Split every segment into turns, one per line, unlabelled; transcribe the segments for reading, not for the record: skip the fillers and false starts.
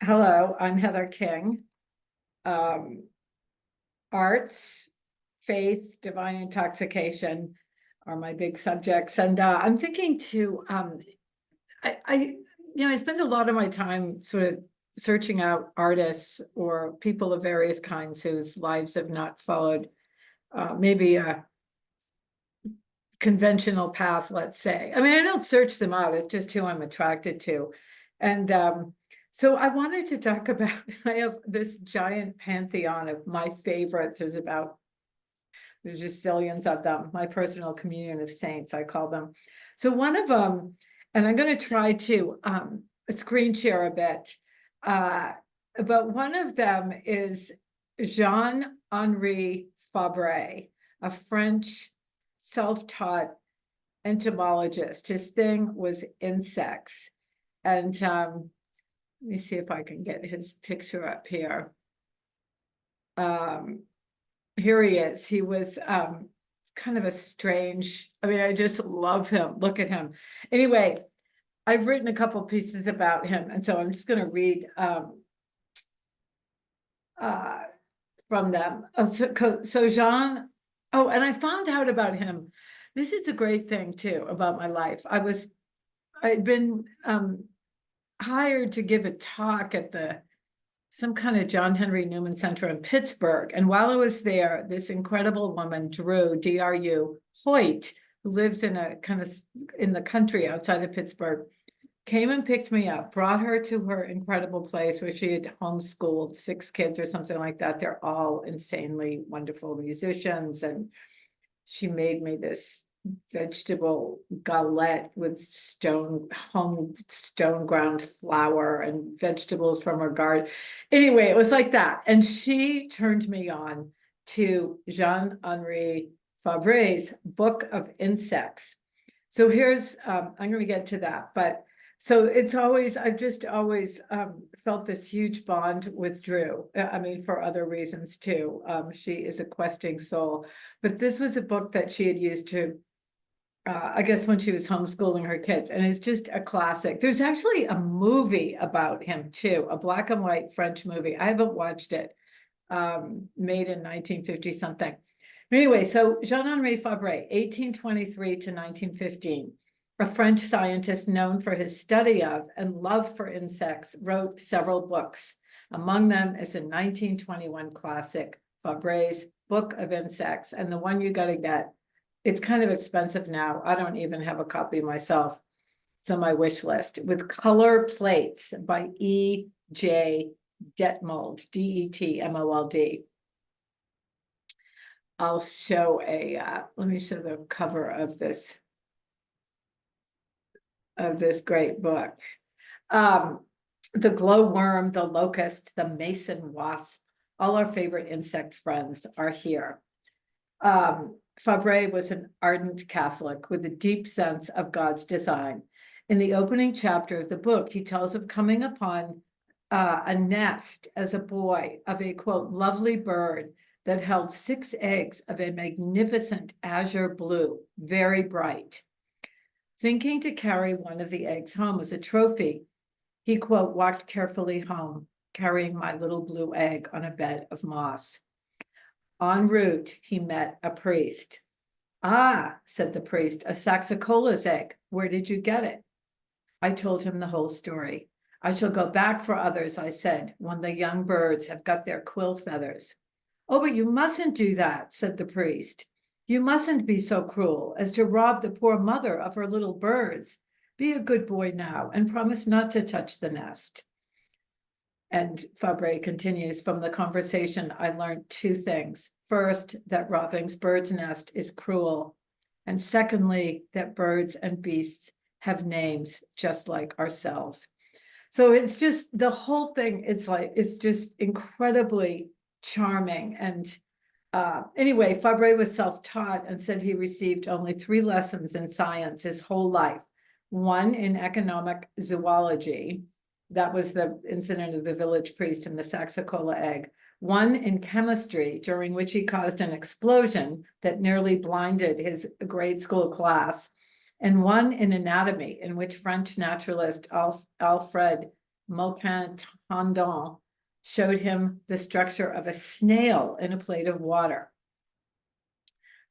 Hello, I'm Heather King. Um, Arts, faith, divine intoxication are my big subjects. And I'm thinking to, I spend a lot of my time sort of searching out artists or people of various kinds whose lives have not followed maybe a conventional path, let's say. I mean, I don't search them out, it's just who I'm attracted to. And so I wanted to talk about, I have this giant pantheon of my favorites. There's just zillions of them, my personal communion of saints, I call them. So one of them, and I'm going to try to screen share a bit, but one of them is Jean-Henri Fabré, a French self-taught entomologist. His thing was insects. And let me see if I can get his picture up here. Here he is. He was kind of a strange, I mean, I just love him. Look at him. Anyway, I've written a couple pieces about him, and so I'm just going to read from them. So Jean, oh, and I found out about him. This is a great thing too about my life. I'd been hired to give a talk at some kind of John Henry Newman Center in Pittsburgh. And while I was there, this incredible woman, Drew, Hoyt, who lives in the country outside of Pittsburgh, came and picked me up, brought her to her incredible place where she had homeschooled 6 kids or something like that. They're all insanely wonderful musicians. And she made me this vegetable galette with stone ground flour and vegetables from her garden. Anyway, it was like that. And she turned me on to Jean-Henri Fabré's Book of Insects. So here's, I'm going to get to that, but so I've just always felt this huge bond with Drew. I mean, for other reasons too. She is a questing soul, but this was a book that she had used to, I guess when she was homeschooling her kids, and it's just a classic. There's actually a movie about him too, a black and white French movie. I haven't watched it, made in 1950 something. Anyway, so Jean-Henri Fabré, 1823 to 1915. A French scientist known for his study of and love for insects, wrote several books. Among them is a 1921 classic, Fabré's Book of Insects. And the one you got to get, it's kind of expensive now. I don't even have a copy myself. It's on my wish list, with color plates by E.J. Detmold, D-E-T-M-O-L-D. I'll show let me show the cover of this great book. The glowworm, the locust, the mason-wasp, all our favorite insect friends are here. Fabré was an ardent Catholic with a deep sense of God's design. In the opening chapter of the book, he tells of coming upon a nest as a boy of a, quote, lovely bird that held 6 eggs of a magnificent azure blue, very bright. Thinking to carry one of the eggs home as a trophy, he, quote, walked carefully home, carrying my little blue egg on a bed of moss. En route, he met a priest. Ah, said the priest, a saxicola's egg. Where did you get it? I told him the whole story. I shall go back for others, I said, when the young birds have got their quill feathers. Oh, but you mustn't do that, said the priest. You mustn't be so cruel as to rob the poor mother of her little birds. Be a good boy now and promise not to touch the nest. And Fabré continues, from the conversation, I learned 2 things. First, that robbing bird's nest is cruel. And secondly, that birds and beasts have names just like ourselves. So it's just, the whole thing, it's just incredibly charming. And anyway, Fabré was self-taught and said he received only 3 lessons in science his whole life. 1 in economic zoology. That was the incident of the village priest and the saxicola egg. 1 in chemistry, during which he caused an explosion that nearly blinded his grade school class. And 1 in anatomy, in which French naturalist Alfred Tendon showed him the structure of a snail in a plate of water.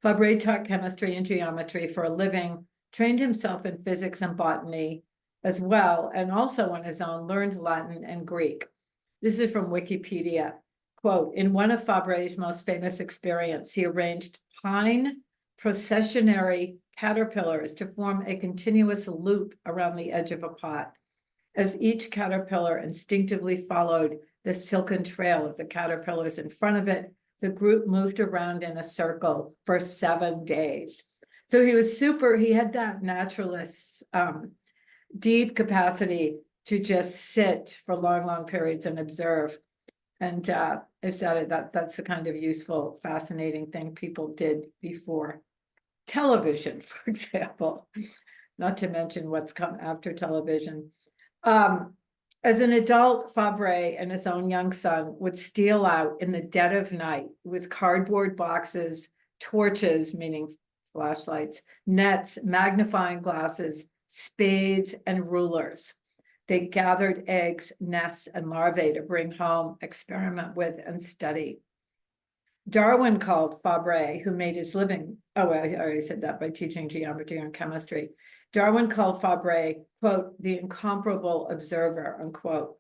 Fabré taught chemistry and geometry for a living, trained himself in physics and botany as well, and also on his own learned Latin and Greek. This is from Wikipedia. Quote, in one of Fabre's most famous experiments, he arranged pine processionary caterpillars to form a continuous loop around the edge of a pot. As each caterpillar instinctively followed the silken trail of the caterpillars in front of it, the group moved around in a circle for 7 days. So he had that naturalist, deep capacity to just sit for long, long periods and observe. And I said that's the kind of useful, fascinating thing people did before television, for example, not to mention what's come after television. As an adult, Fabré and his own young son would steal out in the dead of night with cardboard boxes, torches, meaning flashlights, nets, magnifying glasses, spades, and rulers. They gathered eggs, nests, and larvae to bring home, experiment with, and study. Darwin called Fabré, who made his living, I already said that, by teaching geometry and chemistry. Darwin called Fabré, quote, the incomparable observer, unquote.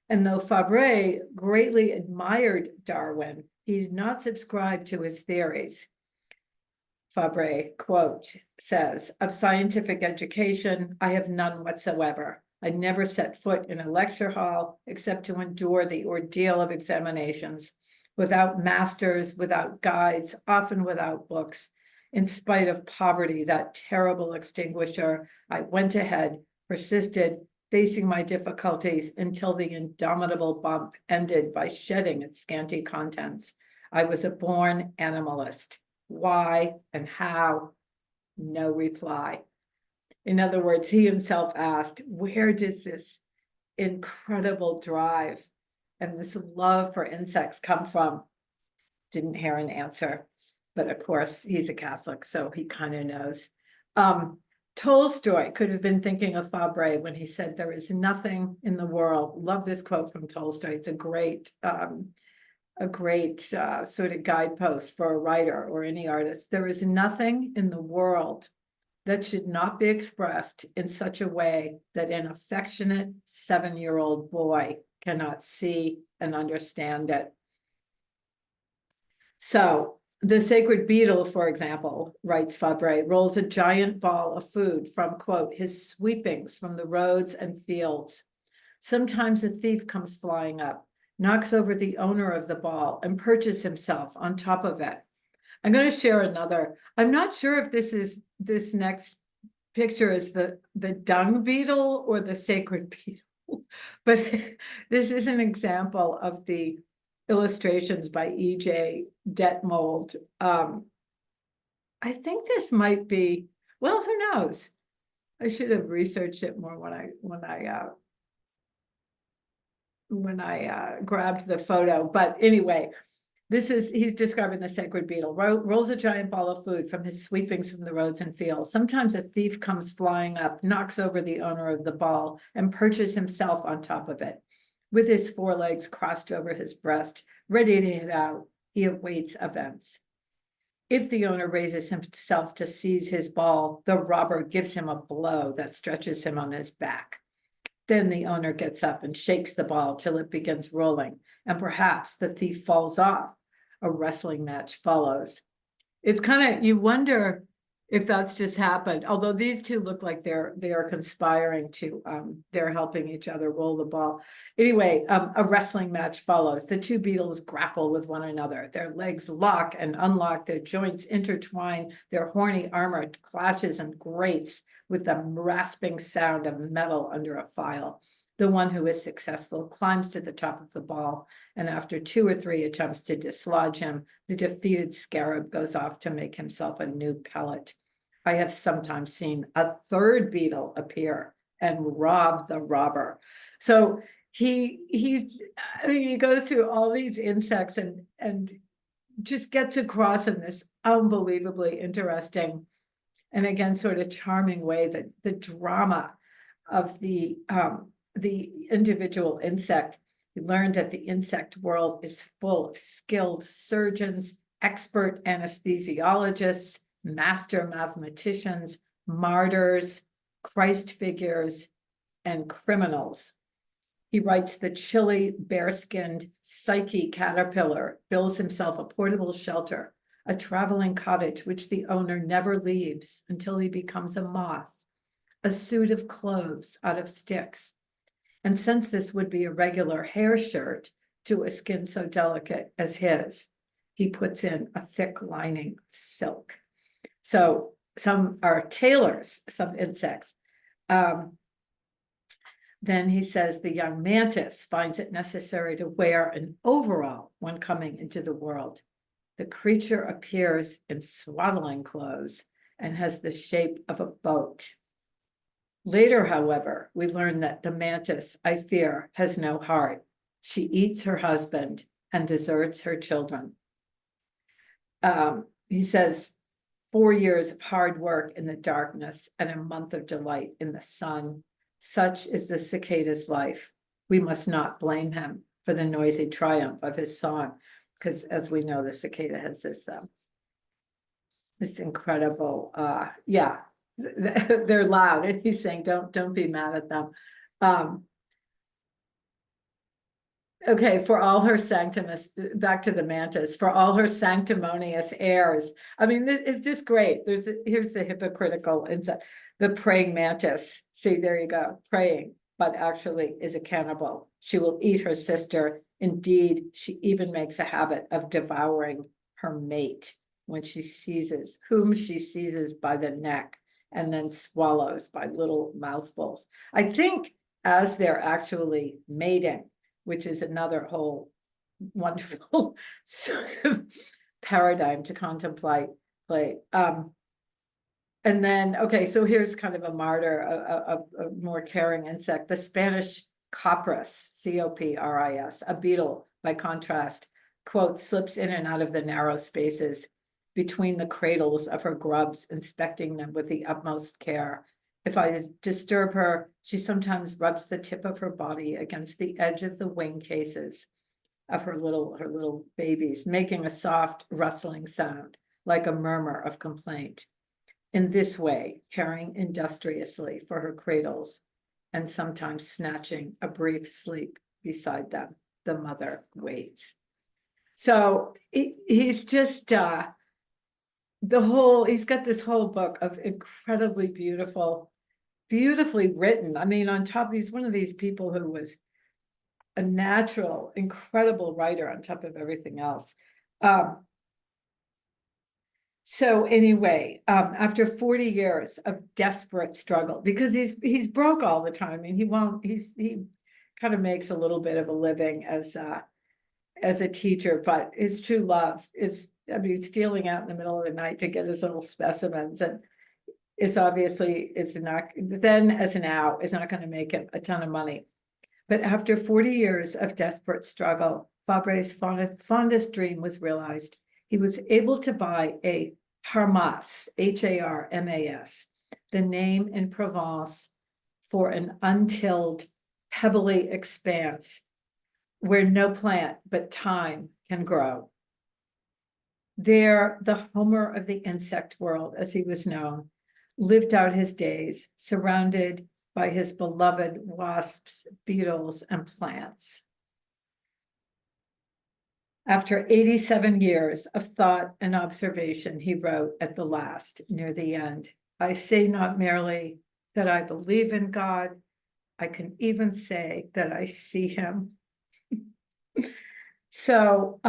And though Fabré greatly admired Darwin, he did not subscribe to his theories. Fabré, quote, says, of scientific education, I have none whatsoever. I never set foot in a lecture hall except to endure the ordeal of examinations, without masters, without guides, often without books. In spite of poverty, that terrible extinguisher, I went ahead, persisted, facing my difficulties until the indomitable bump ended by shedding its scanty contents. I was a born animalist. Why and how? No reply. In other words, he himself asked, where does this incredible drive and this love for insects come from? Didn't hear an answer, but of course he's a Catholic, so he kind of knows. Tolstoy could have been thinking of Fabré when he said, there is nothing in the world. Love this quote from Tolstoy. It's a great sort of guidepost for a writer or any artist. There is nothing in the world that should not be expressed in such a way that an affectionate 7-year-old boy cannot see and understand it. So the sacred beetle, for example, writes Fabré, rolls a giant ball of food from, quote, his sweepings from the roads and fields. Sometimes a thief comes flying up, knocks over the owner of the ball, and perches himself on top of it. I'm going to share another. I'm not sure if this next picture is the dung beetle or the sacred beetle, but this is an example of the illustrations by E.J. Detmold. I think this might be, well, who knows? I should have researched it more when I grabbed the photo. But anyway, he's describing the sacred beetle. Rolls a giant ball of food from his sweepings from the roads and fields. Sometimes a thief comes flying up, knocks over the owner of the ball, and perches himself on top of it. With his forelegs crossed over his breast, ready to hit out, he awaits events. If the owner raises himself to seize his ball, the robber gives him a blow that stretches him on his back. Then the owner gets up and shakes the ball till it begins rolling, and perhaps the thief falls off. A wrestling match follows. It's kind of, you wonder if that's just happened, although these two look like they are conspiring to, they're helping each other roll the ball. Anyway, a wrestling match follows. The two beetles grapple with one another. Their legs lock and unlock, their joints intertwine, their horny armor clashes and grates with the rasping sound of metal under a file. The one who is successful climbs to the top of the ball, and after 2 or 3 attempts to dislodge him, the defeated scarab goes off to make himself a new pellet. I have sometimes seen a third beetle appear and rob the robber. So he goes through all these insects and just gets across in this unbelievably interesting and again sort of charming way that the drama of the the individual insect. He learned that the insect world is full of skilled surgeons, expert anesthesiologists, master mathematicians, martyrs, Christ figures, and criminals. He writes the chilly, bare-skinned Psyche caterpillar builds himself a portable shelter, a traveling cottage which the owner never leaves until he becomes a moth, a suit of clothes out of sticks. And since this would be a regular hair shirt to a skin so delicate as his, he puts in a thick lining of silk. So some are tailors, some insects. Then he says the young mantis finds it necessary to wear an overall when coming into the world. The creature appears in swaddling clothes and has the shape of a boat. Later, however, we learn that the mantis, I fear, has no heart. She eats her husband and deserts her children. He says, 4 years of hard work in the darkness and a month of delight in the sun. Such is the cicada's life. We must not blame him for the noisy triumph of his song, because as we know, the cicada has this incredible, they're loud, and he's saying, don't be mad at them. Okay, for all her back to the mantis, for all her sanctimonious airs. I mean, it's just great. Here's the hypocritical inside. The praying mantis. See, there you go, praying, but actually is a cannibal. She will eat her sister. Indeed, she even makes a habit of devouring her mate when she seizes, whom she seizes by the neck and then swallows by little mouthfuls. I think as they're actually mating, which is another whole wonderful sort of paradigm to contemplate. And then, okay, so here's kind of a martyr, a more caring insect, the Spanish copris, C-O-P-R-I-S, a beetle, by contrast, quote, slips in and out of the narrow spaces between the cradles of her grubs, inspecting them with the utmost care. If I disturb her, she sometimes rubs the tip of her body against the edge of the wing cases of her little babies, making a soft rustling sound, like a murmur of complaint. In this way, caring industriously for her cradles, and sometimes snatching a brief sleep beside them, the mother waits. So he's just, he's got this whole book of incredibly beautifully written. I mean, on top, he's one of these people who was a natural, incredible writer on top of everything else. So anyway, after 40 years of desperate struggle, because he's broke all the time. I mean, he kind of makes a little bit of a living as a teacher, but his true love is, I mean, stealing out in the middle of the night to get his little specimens, and is obviously, it's not, then as now, is not going to make him a ton of money. But after 40 years of desperate struggle, Fabre's fondest dream was realized. He was able to buy a harmas, H-A-R-M-A-S, the name in Provence for an untilled, pebbly expanse where no plant but time can grow. There, the Homer of the insect world, as he was known, lived out his days, surrounded by his beloved wasps, beetles, and plants. After 87 years of thought and observation, he wrote at the last, near the end, I say not merely that I believe in God, I can even say that I see him. So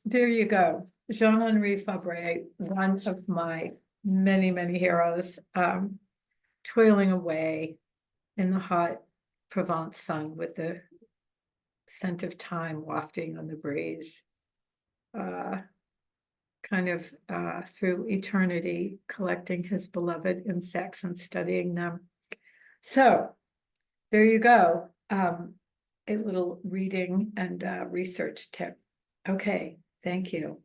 there you go. Jean-Henri Fabré, one of my many, many heroes, toiling away in the hot Provence sun with the scent of time wafting on the breeze, kind of through eternity, collecting his beloved insects and studying them. So there you go, a little reading and research tip. Okay, thank you.